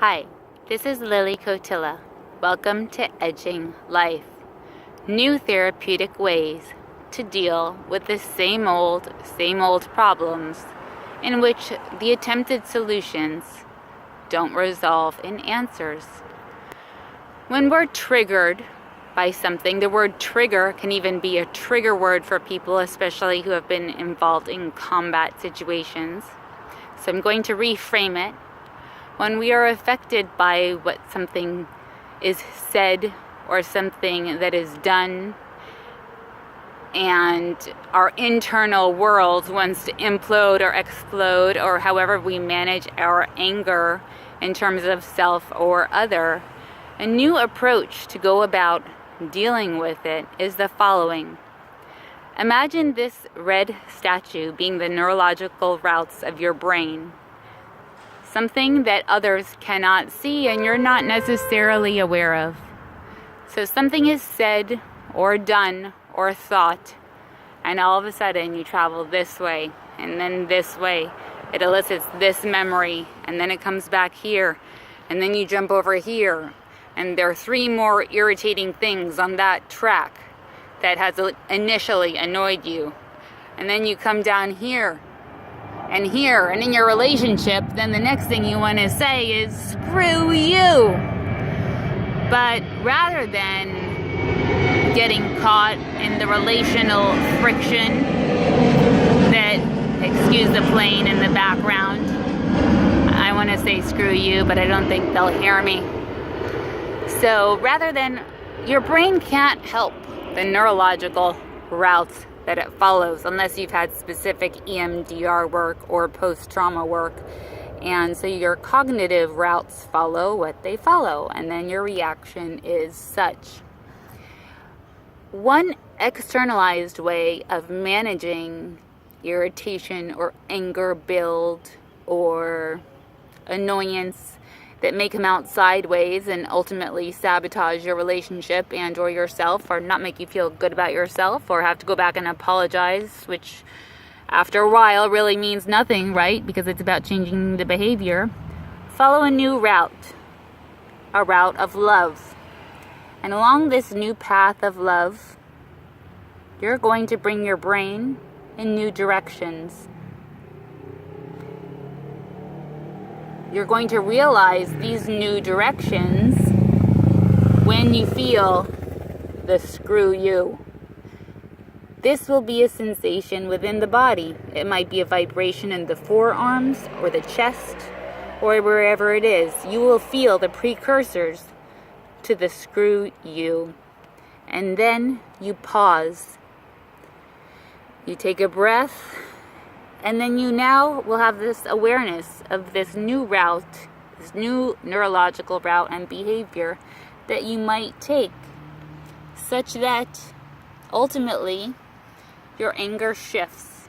Hi, this is Lily Cotilla. Welcome to Edging Life. New therapeutic ways to deal with the same old problems in which the attempted solutions don't resolve in answers. When we're triggered by something, the word trigger can even be a trigger word for people, especially who have been involved in combat situations. So I'm going to reframe it. When we are affected by what something is said or something that is done, and our internal world wants to implode or explode, or however we manage our anger in terms of self or other, a new approach to go about dealing with it is the following. Imagine this red statue being the neurological routes of your brain. Something that others cannot see and you're not necessarily aware of. So something is said or done or thought, and all of a sudden you travel this way and then this way. It elicits this memory, and then it comes back here, and then you jump over here, and there are 3 more irritating things on that track that has initially annoyed you. And then you come down here, and in your relationship, then the next thing you want to say is, screw you. But rather than getting caught in the relational friction that, excuse the plane in the background, I want to say screw you, but I don't think they'll hear me. So rather than, your brain can't help the neurological routes that it follows unless you've had specific EMDR work or post-trauma work. And so your cognitive routes follow what they follow, and then your reaction is such. One externalized way of managing irritation or anger build or annoyance that may come out sideways and ultimately sabotage your relationship and or yourself, or not make you feel good about yourself, or have to go back and apologize, which after a while really means nothing, right? Because it's about changing the behavior. Follow a new route, a route of love. And along this new path of love, you're going to bring your brain in new directions. You're going to realize these new directions when you feel the screw you. This will be a sensation within the body. It might be a vibration in the forearms or the chest or wherever it is. You will feel the precursors to the screw you. And then you pause. You take a breath. And then you now will have this awareness of this new route, this new neurological route and behavior that you might take, such that ultimately your anger shifts.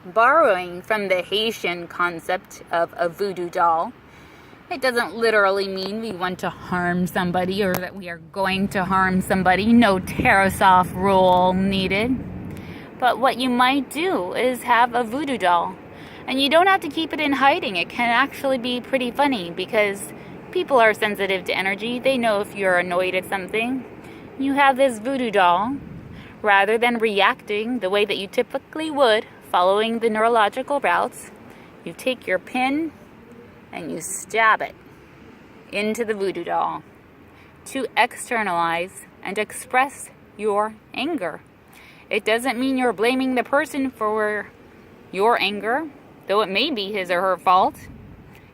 Borrowing from the Haitian concept of a voodoo doll, it doesn't literally mean we want to harm somebody or that we are going to harm somebody. No tear-us-off rule needed. But what you might do is have a voodoo doll. And you don't have to keep it in hiding. It can actually be pretty funny because people are sensitive to energy. They know if you're annoyed at something. You have this voodoo doll. Rather than reacting the way that you typically would, following the neurological routes, you take your pin and you stab it into the voodoo doll to externalize and express your anger. It doesn't mean you're blaming the person for your anger, though it may be his or her fault.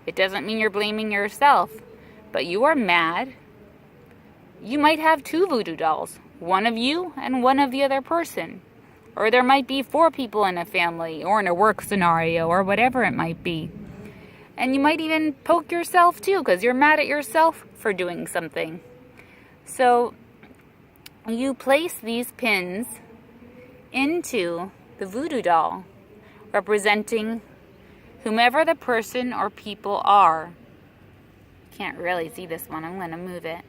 It doesn't mean you're blaming yourself, but you are mad. You might have 2 voodoo dolls, one of you and one of the other person. Or there might be 4 people in a family or in a work scenario or whatever it might be. And you might even poke yourself too because you're mad at yourself for doing something. So you place these pins into the voodoo doll, representing whomever the person or people are. Can't really see this one. I'm going to move it.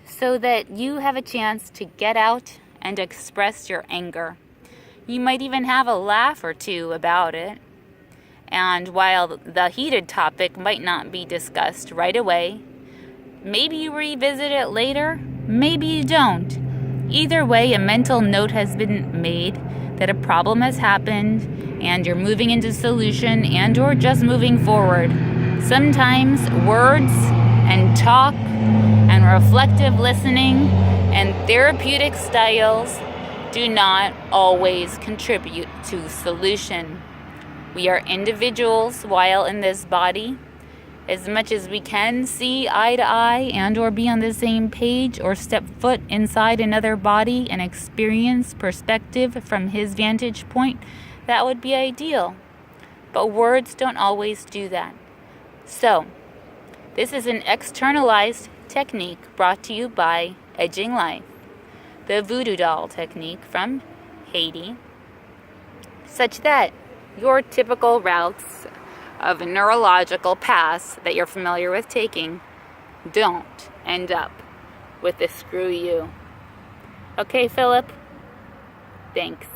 So that you have a chance to get out and express your anger. You might even have a laugh or two about it. And while the heated topic might not be discussed right away, maybe you revisit it later, maybe you don't. Either way, a mental note has been made that a problem has happened and you're moving into solution and or just moving forward. Sometimes words and talk and reflective listening and therapeutic styles do not always contribute to solution. We are individuals while in this body. As much as we can see eye to eye and or be on the same page or step foot inside another body and experience perspective from his vantage point, that would be ideal. But words don't always do that. So, this is an externalized technique brought to you by Edging Life, the voodoo doll technique from Haiti, such that your typical routes of neurological paths that you're familiar with taking don't end up with the screw you. Okay, Philip? Thanks.